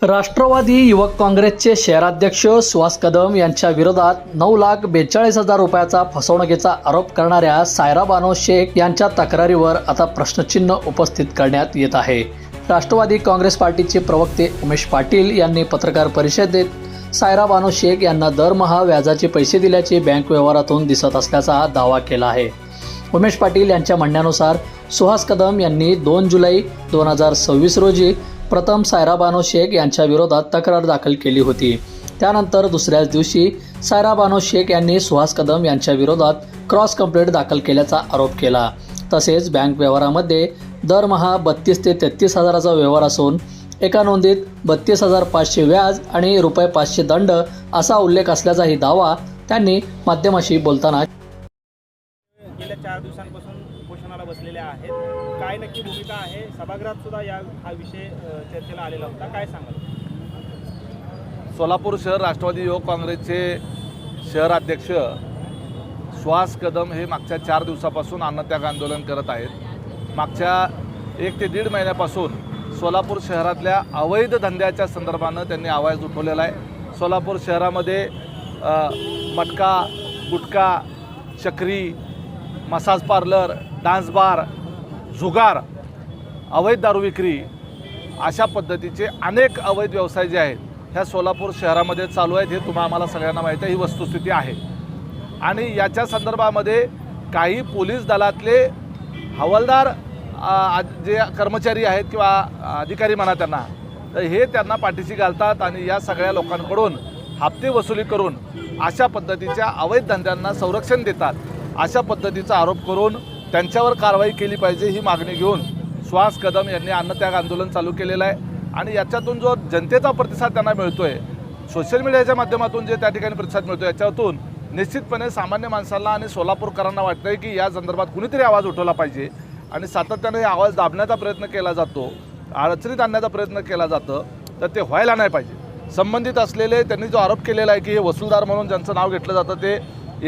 राष्ट्रवादी युवक काँग्रेसचे शहराध्यक्ष सुहास कदम यांच्या विरोधात 9,42,000 रुपयाचा फसवणुकीचा आरोप करणाऱ्या सायरा बानो शेख यांच्या तक्रारीवर आता प्रश्नचिन्ह उपस्थित करण्यात येत आहे। राष्ट्रवादी काँग्रेस पार्टीचे प्रवक्ते उमेश पाटील यांनी पत्रकार परिषदेत सायरा बानो शेख यांना दरमहा व्याजाचे पैसे दिल्याचे बँक व्यवहारातून दिसत असल्याचा दावा केला आहे। उमेश पाटील यांच्या म्हणण्यानुसार सुहास कदम यांनी 2 जुलै 2026 रोजी प्रथम सायरा बानो शेख यांच्या विरोधात तक्रार दाखल केली होती। त्यानंतर दुसऱ्याच दिवशी सायरा बानो शेख यांनी सुहास कदम यांच्या विरोधात क्रॉस कंप्लेंट दाखल केल्याचा आरोप केला। तसेच बँक व्यवहारामध्ये दरमहा 32 ते 33 हजाराचा व्यवहार असून एका नोंदीत 32,500 व्याज आणि ₹500 दंड असा उल्लेख असल्याचाही दावा त्यांनी माध्यमाशी बोलताना गेल्या 4 दिवसांपासून उपोषणाला बसलेले आहेत। काय नक्की भूमिका आहे? सभागृहात सुद्धा हा विषय चर्चेला आलेला होता, काय सांगाल? सोलापूर शहर राष्ट्रवादी युवक काँग्रेसचे शहराध्यक्ष सुहास कदम हे मागच्या 4 दिवसापासून अन्नत्याग आंदोलन करत आहेत। मागच्या 1 ते 1.5 महिन्यापासून सोलापूर शहरातल्या अवैध धंद्याच्या संदर्भानं त्यांनी आवाज उठवलेला आहे। सोलापूर शहरामध्ये मटका, गुटखा, चक्री, मसाज पार्लर, डान्स बार, जुगार, अवैध दारू विक्री अशा पद्धतीचे अनेक अवैध व्यवसाय जे आहेत ह्या सोलापूर शहरामध्ये चालू आहेत। हे आम्हाला सगळ्यांना माहीत आहे, ही वस्तुस्थिती आहे। आणि याच्या संदर्भामध्ये काही पोलीस दलातले हवालदार जे कर्मचारी आहेत किंवा अधिकारी म्हणा त्यांना, तर हे त्यांना पाठीशी घालतात आणि या सगळ्या लोकांकडून हप्ते वसुली करून अशा पद्धतीच्या अवैध धंद्यांना संरक्षण देतात। अशा पद्धतीचा आरोप करून त्यांच्यावर कारवाई केली पाहिजे ही मागणी घेऊन सुहास कदम यांनी अन्नत्याग आंदोलन चालू केलेलं आहे। आणि याच्यातून जो जनतेचा प्रतिसाद त्यांना मिळतोय, सोशल मीडियाच्या माध्यमातून जे त्या ठिकाणी प्रतिसाद मिळतो, याच्यातून निश्चितपणे सामान्य माणसाला आणि सोलापूरकरांना वाटतंय की या संदर्भात कुणीतरी आवाज उठवला पाहिजे आणि सातत्याने आवाज दाबण्याचा प्रयत्न केला जातो, अडचणीत आणण्याचा प्रयत्न केला जातं, तर ते व्हायला नाही पाहिजे। संबंधित असलेले त्यांनी जो आरोप केलेला आहे की हे वसूलदार म्हणून ज्यांचं नाव घेतलं जातं ते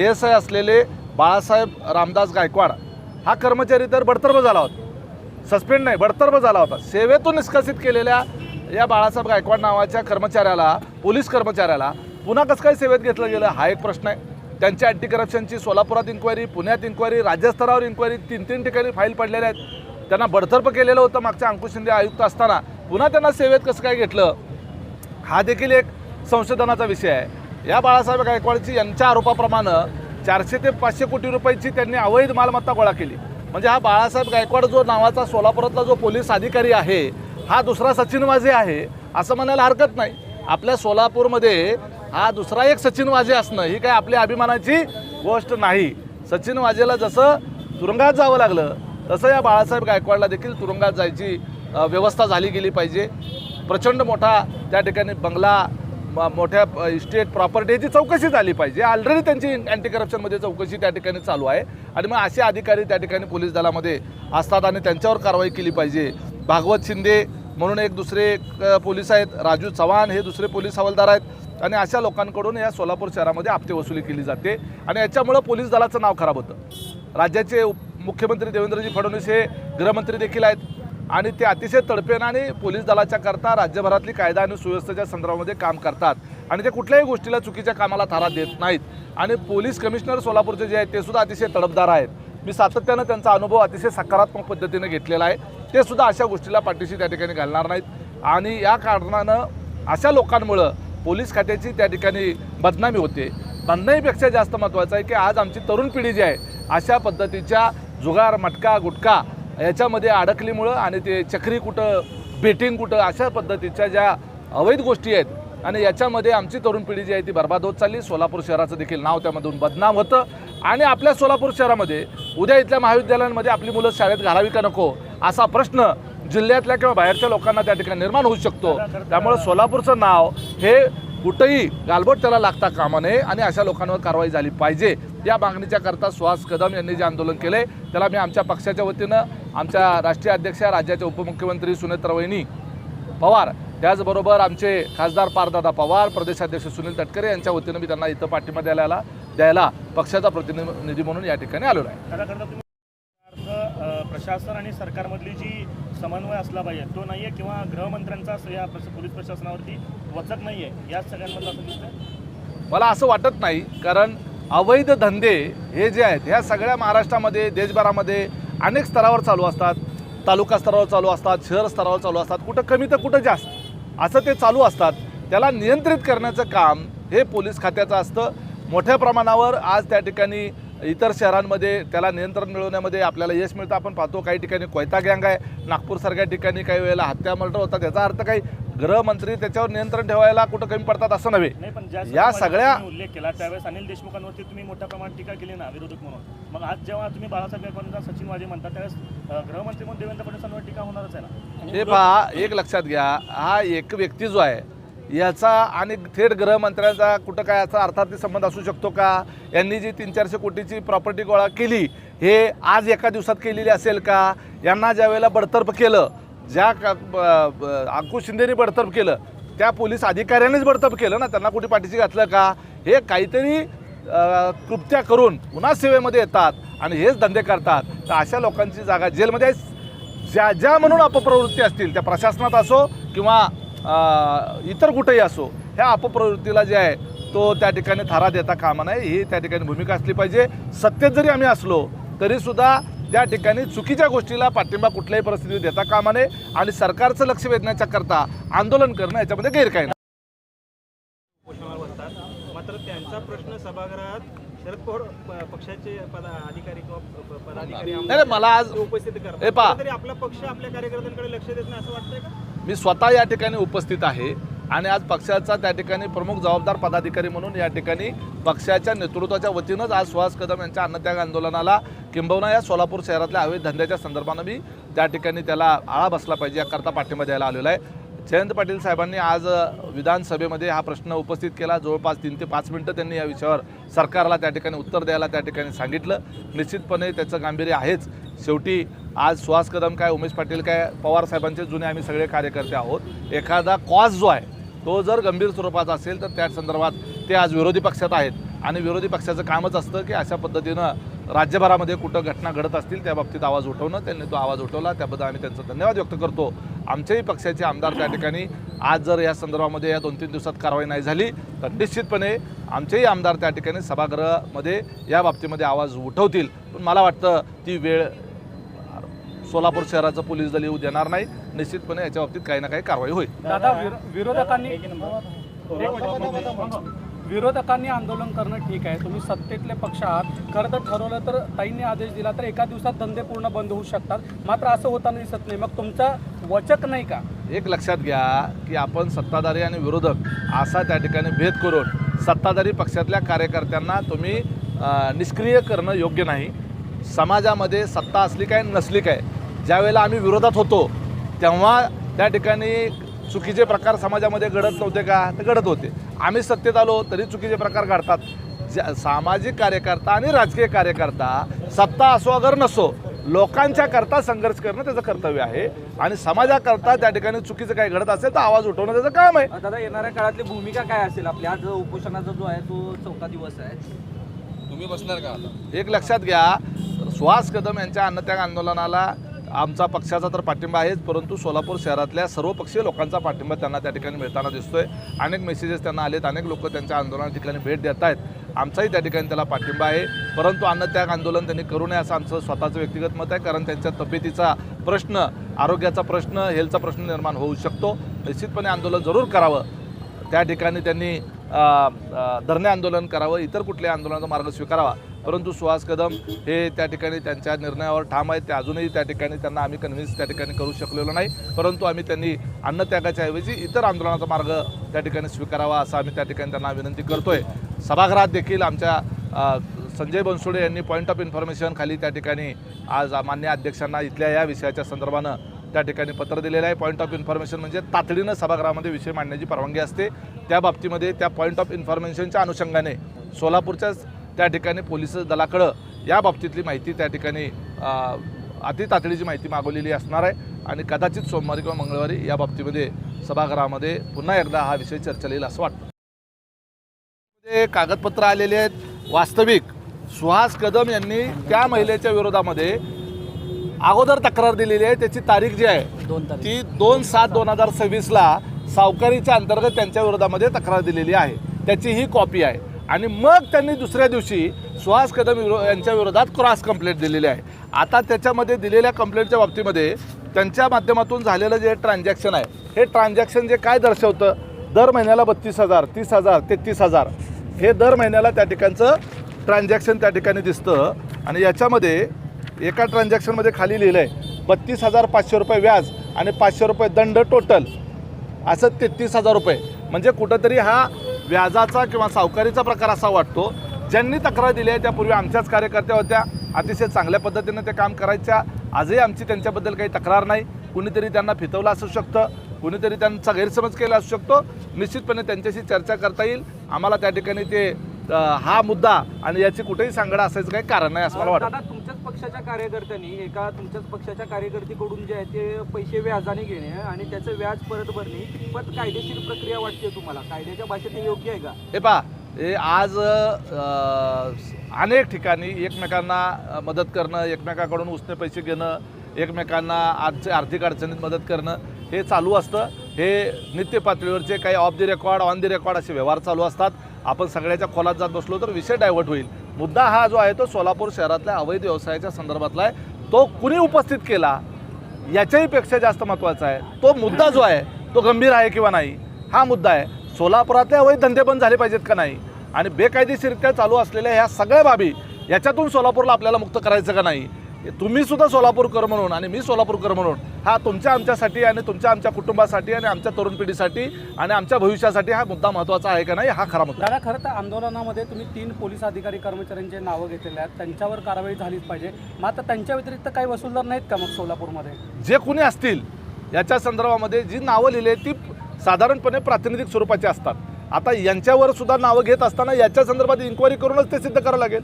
ASI असलेले बाळासाहेब रामदास गायकवाड हा कर्मचारी तर बडतर्फ झाला होता, सस्पेंड नाही बडतर्फ झाला होता। सेवेतून निष्कासित केलेल्या या बाळासाहेब गायकवाड नावाच्या कर्मचाऱ्याला, पोलीस कर्मचाऱ्याला पुन्हा कसं काय सेवेत घेतलं गेलं हा एक प्रश्न आहे। त्यांच्या अँटी करप्शनची सोलापुरात इन्क्वायरी, पुण्यात इन्क्वायरी, राज्यस्तरावर इन्क्वायरी 3 ठिकाणी फाईल पडलेल्या आहेत। त्यांना बडतर्फ केलेलं होतं मागच्या अंकुश शिंदे आयुक्त असताना, पुन्हा त्यांना सेवेत कसं काय घेतलं हा देखील एक संशोधनाचा विषय आहे। या बाळासाहेब गायकवाडची यांच्या आरोपाप्रमाणे 400 ते 500 कोटी रुपयाची त्यांनी अवैध मालमत्ता गोळा केली। म्हणजे हा बाळासाहेब गायकवाड जो नावाचा सोलापुरातला जो पोलीस अधिकारी आहे हा दुसरा सचिन वाझे आहे असं म्हणायला हरकत नाही। आपल्या सोलापूरमध्ये हा दुसरा एक सचिन वाझे असणं ही काय आपल्या अभिमानाची गोष्ट नाही। सचिन वाझेला जसं तुरुंगात जावं लागलं तसं या बाळासाहेब गायकवाडला देखील तुरुंगात जायची व्यवस्था झाली गेली पाहिजे। प्रचंड मोठा त्या ठिकाणी बंगला, मोठ्या इस्टेट प्रॉपर्टीची चौकशी झाली पाहिजे। ऑलरेडी त्यांची अँटी करप्शनमध्ये चौकशी त्या ठिकाणी चालू आहे आणि मग असे अधिकारी त्या ठिकाणी पोलीस दलामध्ये असतात आणि त्यांच्यावर कारवाई केली पाहिजे। भागवत शिंदे म्हणून एक दुसरे पोलीस आहेत, राजू चव्हाण हे दुसरे पोलीस हवालदार आहेत आणि अशा लोकांकडून या सोलापूर शहरामध्ये हप्ते वसुली केली जाते आणि याच्यामुळं पोलीस दलाचं नाव खराब होतं। राज्याचे मुख्यमंत्री देवेंद्रजी फडणवीस हे गृहमंत्री देखील आहेत आणि ते अतिशय तडफेने आणि पोलीस दलाच्या करता राज्यभरातली कायदा आणि सुव्यवस्थेच्या संदर्भामध्ये काम करतात आणि ते कुठल्याही गोष्टीला चुकीच्या कामाला थारा देत नाहीत। आणि पोलीस कमिशनर सोलापूरचे जे आहेत ते सुद्धा अतिशय तडफदार आहेत। मी सातत्यानं त्यांचा अनुभव अतिशय सकारात्मक पद्धतीने घेतलेला आहे। ते सुद्धा अशा गोष्टीला पाठीशी त्या ठिकाणी घालणार नाहीत आणि या कारणानं अशा लोकांमुळं पोलीस खात्याची त्या ठिकाणी बदनामी होते। बदनामीपेक्षा जास्त महत्त्वाचं आहे की आज आमची तरुण पिढी जी आहे अशा पद्धतीच्या जुगार, मटका, गुटखा याच्यामध्ये अडकलीमुळं आणि ते चक्री कुठं, बेटिंग कुठं अशा पद्धतीच्या ज्या अवैध गोष्टी आहेत आणि याच्यामध्ये आमची तरुण पिढी जी आहे ती बर्बाद होत चालली। सोलापूर शहराचं देखील नाव त्यामधून बदनाम होतं आणि आपल्या सोलापूर शहरामध्ये उद्या इथल्या महाविद्यालयांमध्ये आपली मुलं शाळेत घालावी का नको असा प्रश्न जिल्ह्यातल्या किंवा बाहेरच्या लोकांना त्या ठिकाणी निर्माण होऊ शकतो। त्यामुळे सोलापूरचं नाव हे कुठंही गालबोट त्याला लागता कामा नये आणि अशा लोकांवर कारवाई झाली पाहिजे। या मागणीच्या करता सुहास कदम यांनी जे आंदोलन केले त्याला मी आमच्या पक्षाच्या वतीनं, आमच्या राष्ट्रीय अध्यक्ष, राज्याचे उपमुख्यमंत्री सुनेत्रावहिनी पवार, त्याचबरोबर आमचे खासदार पारदादा पवार, प्रदेशाध्यक्ष सुनील तटकरे यांच्या वतीनं मी त्यांना इथं पाठिंबा द्यायला पक्षाचा प्रतिनिधी म्हणून या ठिकाणी आलेलो आहे। प्रशासन आणि सरकारमधली जी समन्वय असला पाहिजे, तो नाही आहे, किंवा गृहमंत्र्यांचा या पोलीस प्रशासनावरती वचक नाही आहे, याच सगळ्यांमधलं असं दिसतंय? मला असं वाटत नाही, कारण अवैध धंदे हे जे आहेत ह्या सगळ्या महाराष्ट्रामध्ये देशभरामध्ये अनेक स्तरावर चालू असतात. तालुका स्तरावर चालू असतात, शहर स्तरावर चालू असतात, कुठं कमी तर कुठं जास्त असं ते चालू असतात. त्याला नियंत्रित करण्याचं काम हे पोलीस खात्याचं असतं. मोठ्या प्रमाणावर आज त्या ठिकाणी इतर शहरांमध्ये त्याला नियंत्रण मिळवण्यामध्ये आपल्याला यश मिळतं. आपण पाहतो काही ठिकाणी कोयता गँग आहे, नागपूरसारख्या ठिकाणी काही वेळेला हत्या मर्डर होतात. याचा अर्थ काही गृहमंत्री त्याच्यावर नियंत्रण ठेवायला कुठं कमी पडतात असं नव्हे. नाही, पण ज्या या सगळ्या उल्लेख केला त्यावेळेस अनिल देशमुखांवरती तुम्ही मोठ्या प्रमाणात टीका केली ना विरोधक म्हणून. मग आज जेव्हा तुम्ही बाळासाहेब गायकवाडांना सचिन वाजे म्हणता त्यावेळेस गृहमंत्री म्हणून देवेंद्र फडणवीसांवर टीका होणारच आहे ना. हे पहा, एक लक्षात घ्या, हा एक व्यक्ती जो आहे याचा आणि थेट गृहमंत्र्यांचा कुठं काय याचा अर्थार्थी संबंध असू शकतो का? यांनी जी 300-400 कोटीची प्रॉपर्टी गोळा केली हे आज एका दिवसात केलेली असेल का? यांना ज्या वेळेला बडतर्फ केलं, ज्या अंकुश शिंदेने बडतर्फ केलं त्या पोलीस अधिकाऱ्यांनीच बडतर्फ केलं ना, त्यांना कुठे पाठीशी घातलं का? हे काहीतरी कृत्या करून पुन्हा सेवेमध्ये येतात आणि हेच धंदे करतात. तर अशा लोकांची जागा जेलमध्ये ज्या म्हणून अपप्रवृत्ती असतील त्या प्रशासनात असो किंवा इतर कुठेही असो, ह्या अपप्रवृत्तीला जे आहे तो त्या ठिकाणी थारा देता कामा नये, ही त्या ठिकाणी भूमिका असली पाहिजे. सत्तेत जरी आम्ही असलो तरीसुद्धा त्या ठिकाणी चुकीच्या गोष्टीला पाठिंबा कुठल्याही परिस्थितीत देता कामा नये आणि सरकारचं लक्ष वेधण्याच्या करता आंदोलन करणं याच्यामध्ये गैर काही नाही. उपोषणाला बसतात, मात्र त्यांचा प्रश्न सभागृहात शरद पवार पक्षाचे अधिकारी किंवा पदाधिकारी नाही, मला आज उपस्थित हे करतात. पहा, तरी आपला पक्ष आपल्या कार्यकर्त्यांकडे लक्ष देत नाही असं वाटतंय का? मी स्वतः या ठिकाणी उपस्थित आहे आणि आज पक्षाचा त्या ठिकाणी प्रमुख जबाबदार पदाधिकारी म्हणून या ठिकाणी पक्षाच्या नेतृत्वाच्या वतीनंच आज सुहास कदम यांच्या अन्नत्याग आंदोलनाला किंबहुना या सोलापूर शहरातल्या अवैध धंद्याच्या संदर्भानं मी त्या ठिकाणी त्याला आळा बसला पाहिजे याकरता पाठिंबा द्यायला आलेला आहे. जयंत पाटील साहेबांनी आज विधानसभेमध्ये हा प्रश्न उपस्थित केला. जवळपास 3 ते 5 मिनिटं त्यांनी या विषयावर सरकारला त्या ठिकाणी उत्तर द्यायला त्या ठिकाणी सांगितलं. निश्चितपणे त्याचं गांभीर्य आहेच. शेवटी आज सुहास कदम काय, उमेश पाटील काय, पवार साहेबांचे जुने आम्ही सगळे कार्यकर्ते आहोत. एखादा कॉज जो आहे तो जर गंभीर स्वरूपाचा असेल तर त्या संदर्भात ते आज विरोधी पक्षात आहेत आणि विरोधी पक्षाचं कामच असतं की अशा पद्धतीनं राज्यभरामध्ये कुठं घटना घडत असतील त्या बाबतीत आवाज उठवणं. त्यांनी तो आवाज उठवला, त्याबद्दल आम्ही त्यांचा धन्यवाद व्यक्त करतो. आमच्याही पक्षाचे आमदार त्या ठिकाणी आज जर या संदर्भामध्ये या 2-3 दिवसात कारवाई नाही झाली तर निश्चितपणे आमचेही आमदार त्या ठिकाणी सभागृहामध्ये या बाबतीमध्ये आवाज उठवतील. पण मला वाटतं ती वेळ सोलापूर शहराचं पोलीस दल येऊ देणार नाही. निश्चितपणे याच्या बाबतीत काही ना काही कारवाई होईल. दादा, विरोधकांनी आंदोलन करणं ठीक आहे, तुम्ही सत्तेतले पक्ष आहात. खरं तर ठरवलं तर ताईंनी आदेश दिला तर एका दिवसात धंदे पूर्ण बंद होऊ शकतात, मात्र असं होताना दिसत नाही. मग तुमचा वचक नाही का? एक लक्षात घ्या की आपण सत्ताधारी आणि विरोधक असा त्या ठिकाणी भेद करून सत्ताधारी पक्षातल्या कार्यकर्त्यांना तुम्ही निष्क्रिय करणं योग्य नाही. समाजामध्ये सत्ता असली काय नसली काय, ज्यावेळेला आम्ही विरोधात होतो तेव्हा त्या ठिकाणी चुकीचे प्रकार समाजामध्ये घडत नव्हते का? ते घडत होते. आम्ही सत्तेत आलो तरी चुकीचे प्रकार घडतात. सामाजिक कार्यकर्ता आणि राजकीय कार्यकर्ता सत्ता असो अगर नसो लोकांच्या करता संघर्ष करणं त्याचं कर्तव्य आहे आणि समाजाकरता त्या ठिकाणी चुकीचं काही घडत असेल तर आवाज उठवणं त्याचं काम आहे. दादा, येणाऱ्या काळातली भूमिका काय असेल आपली? आज उपोषणाचा जो आहे तो 4था दिवस आहे, तुम्ही बसणार का आता? एक लक्षात घ्या, सुहास कदम यांच्या अन्नत्याग आंदोलनाला आमचा पक्षाचा तर पाठिंबा आहेच, परंतु सोलापूर शहरातल्या सर्वपक्षीय लोकांचा पाठिंबा त्यांना त्या ठिकाणी मिळताना दिसतोय. अनेक मेसेजेस त्यांना आलेत, अनेक लोक त्यांच्या आंदोलना ठिकाणी भेट देत आहेत. आमचाही त्या ठिकाणी त्याला पाठिंबा आहे, परंतु अन्नत्याग आंदोलन त्यांनी करू नये असं आमचं स्वतःचं व्यक्तिगत मत आहे. कारण त्यांच्या तब्येतीचा प्रश्न, आरोग्याचा प्रश्न, हेल्थचा प्रश्न निर्माण होऊ शकतो. निश्चितपणे आंदोलन जरूर करावं. त्या ठिकाणी त्यांनी धरणे आंदोलन करावं, इतर कुठल्याही आंदोलनाचा मार्ग स्वीकारावा. परंतु सुहास कदम हे त्या ठिकाणी त्यांच्या निर्णयावर ठाम आहेत. ते अजूनही त्या ठिकाणी त्यांना आम्ही कन्व्हिन्स त्या ठिकाणी करू शकलेलो नाही, परंतु आम्ही त्यांनी अन्नत्यागाच्या ऐवजी इतर आंदोलनाचा मार्ग त्या ठिकाणी स्वीकारावा असं आम्ही त्या ठिकाणी त्यांना विनंती करतोय. सभागृहात देखील आमच्या संजय बनसोडे यांनी पॉईंट ऑफ इन्फॉर्मेशन खाली त्या ठिकाणी आज मान्य अध्यक्षांना इथल्या या विषयाच्या संदर्भानं त्या ठिकाणी पत्र दिलेलं आहे. पॉईंट ऑफ इन्फॉर्मेशन म्हणजे तातडीनं सभागृहामध्ये विषय मांडण्याची परवानगी असते. त्या बाबतीमध्ये त्या पॉईंट ऑफ इन्फॉर्मेशनच्या अनुषंगाने सोलापूरच्याच त्या ठिकाणी पोलीस दलाकडं या बाबतीतली माहिती त्या ठिकाणी अति तातडीची माहिती मागवलेली असणार आहे आणि कदाचित सोमवारी किंवा मंगळवारी या बाबतीमध्ये सभागृहामध्ये पुन्हा एकदा हा विषय चर्चेला येईल असं वाटतं. कागदपत्र आलेले आहेत. वास्तविक सुहास कदम यांनी त्या महिलेच्या विरोधामध्ये अगोदर तक्रार दिलेली आहे. त्याची तारीख जी आहे ती 2/7/2026ला सावकारीच्या अंतर्गत त्यांच्या विरोधामध्ये तक्रार दिलेली आहे. त्याची ही कॉपी आहे. आणि मग त्यांनी दुसऱ्या दिवशी सुहास कदम यांच्या विरोधात क्रॉस कंप्लेंट दिलेली आहे. आता त्याच्यामध्ये दिलेल्या कंप्लेंटच्या बाबतीमध्ये त्यांच्या माध्यमातून झालेलं जे ट्रान्झॅक्शन आहे, हे ट्रान्झॅक्शन जे काय दर्शवतं, दर महिन्याला 32,000, 30,000, 33,000 हे दर महिन्याला त्या ठिकाणचं ट्रान्झॅक्शन त्या ठिकाणी दिसतं. आणि याच्यामध्ये एका ट्रान्झॅक्शनमध्ये खाली लिहिलं आहे 32,500 रुपये व्याज आणि 500 रुपये दंड, टोटल असं 33,000 रुपये. म्हणजे कुठंतरी हा व्याजाचा किंवा सावकारीचा प्रकार असा वाटतो. ज्यांनी तक्रार दिली आहे त्यापूर्वी आमच्याच कार्यकर्त्या होत्या, अतिशय चांगल्या पद्धतीनं ते काम करायच्या. आजही आमची त्यांच्याबद्दल काही तक्रार नाही. कुणीतरी त्यांना फितवलं असू शकतं, कुणीतरी त्यांचा गैरसमज केला असू शकतो. निश्चितपणे त्यांच्याशी चर्चा करता येईल. आम्हाला त्या ठिकाणी ते हा मुद्दा आणि याची कुठेही सांगडा असायचं काही कारण नाही असं मला वाटतं. दादा, तुमच्याच पक्षाच्या कार्यकर्त्यांनी तुमच्याच पक्षाच्या कार्यकर्त्याकडून जे आहे ते पैसे व्याजाने घेणे आणि त्याचं व्याज परत भरणे कितपत कायदेशीर प्रक्रिया वाटते तुम्हाला? कायद्याच्या भाषेत हे योग्य आहे का? हे पहा, हे आज अनेक ठिकाणी एकमेकांना मदत करणं, एकमेकाकडून उसने पैसे घेणं, एकमेकांना आर्थिक अडचणीत मदत करणं हे चालू असतं. हे नित्य पातळीवरचे काही of the record, on the record असे व्यवहार चालू असतात. आपण सगळ्याच्या खोलात जात बसलो तर विषय डायव्हर्ट होईल. मुद्दा हा जो आहे तो सोलापूर शहरातल्या अवैध व्यवसायाच्या संदर्भातला आहे. तो कुणी उपस्थित केला याच्याही पेक्षा जास्त महत्त्वाचा आहे तो मुद्दा जो आहे तो गंभीर आहे किंवा नाही हा मुद्दा आहे. सोलापुरातले अवैध धंदे बंद झाले पाहिजेत का नाही आणि बेकायदेशीरित्या चालू असलेल्या ह्या सगळ्या बाबी याच्यातून सोलापूरला आपल्याला मुक्त करायचं का नाही. तुम्ही सुद्धा सोलापूरकर म्हणून आणि मी सोलापूरकर म्हणून हा तुमच्या आमच्यासाठी आणि तुमच्या आमच्या कुटुंबासाठी आणि आमच्या तरुण पिढीसाठी आणि आमच्या भविष्यासाठी हा मुद्दा महत्त्वाचा आहे का नाही हा खरा मुद्दा. दादा, खरं तर आंदोलनामध्ये तुम्ही 3 पोलीस अधिकारी कर्मचाऱ्यांचे नावं घेतलेले आहेत, त्यांच्यावर कारवाई झालीच पाहिजे. मात्र त्यांच्या व्यतिरिक्त काही वसूलदार नाहीत का मग सोलापूरमध्ये? जे कोणी असतील याच्या संदर्भामध्ये जी नावं लिहिली ती साधारणपणे प्रातिनिधिक स्वरूपाची असतात. आता यांच्यावर सुद्धा नावं घेत असताना याच्या संदर्भात इन्क्वायरी करूनच ते सिद्ध करावं लागेल.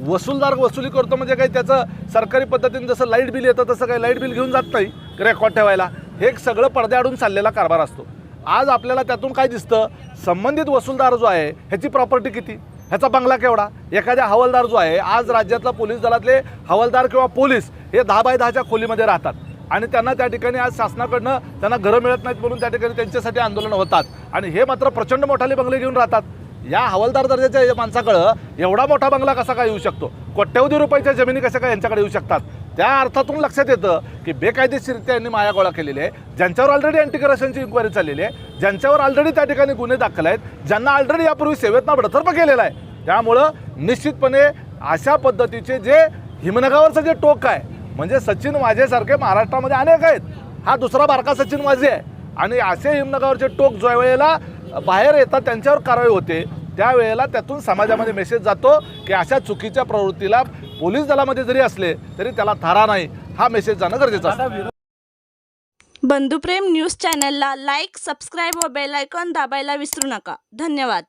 वसूलदार वसुली करतो म्हणजे काही त्याचं सरकारी पद्धतीने जसं लाईट बिल येतं तसं काही लाईट बिल घेऊन जात नाही रेकॉर्ड ठेवायला. हे सगळं पडद्याआडून चाललेला कारभार असतो. आज आपल्याला त्यातून काय दिसतं, संबंधित वसूलदार जो आहे ह्याची प्रॉपर्टी किती, ह्याचा बंगला केवढा. एखाद्या हवालदार जो आहे, आज राज्यातला पोलीस दलातले हवालदार किंवा पोलीस हे 10x10च्या खोलीमध्ये राहतात आणि त्यांना त्या ठिकाणी आज शासनाकडनं त्यांना घरं मिळत नाहीत म्हणून त्या ठिकाणी त्यांच्यासाठी आंदोलनं होतात. आणि हे मात्र प्रचंड मोठाले बंगले घेऊन राहतात. या हवालदार दर्जाच्या माणसाकडं एवढा मोठा बंगला कसा काय येऊ शकतो, कोट्यवधी रुपयाच्या जमिनी कशा काय यांच्याकडे येऊ शकतात. त्या अर्थातून लक्षात येतं की बेकायदेशीरित्या यांनी माया गोळा केलेली आहे, ज्यांच्यावर ऑलरेडी अँटी करप्शनची इन्क्वायरी चाललेली आहे, ज्यांच्यावर ऑलरेडी त्या ठिकाणी गुन्हे दाखल आहेत, ज्यांना ऑलरेडी यापूर्वी सेवेतनं बडतर्फ केलेला आहे. त्यामुळं निश्चितपणे अशा पद्धतीचे जे हिमनगावरचं जे टोक आहे, म्हणजे सचिन वाझेसारखे महाराष्ट्रामध्ये अनेक आहेत, हा दुसरा बारका सचिन वाझे आहे. आणि असे हिमनगावरचे टोक ज्या वेळेला बाहेर येतात त्यांच्यावर कारवाई होते त्यावेळेला त्यातून समाजामध्ये मेसेज जातो की अशा चुकीच्या प्रवृत्तीला पोलीस दलामध्ये जरी असले तरी त्याला थारा नाही, हा मेसेज जाणं गरजेचं असतं. बंधुप्रेम न्यूज चॅनलला लाईक, सबस्क्राईब व बेल आयकॉन दाबायला विसरू नका. धन्यवाद.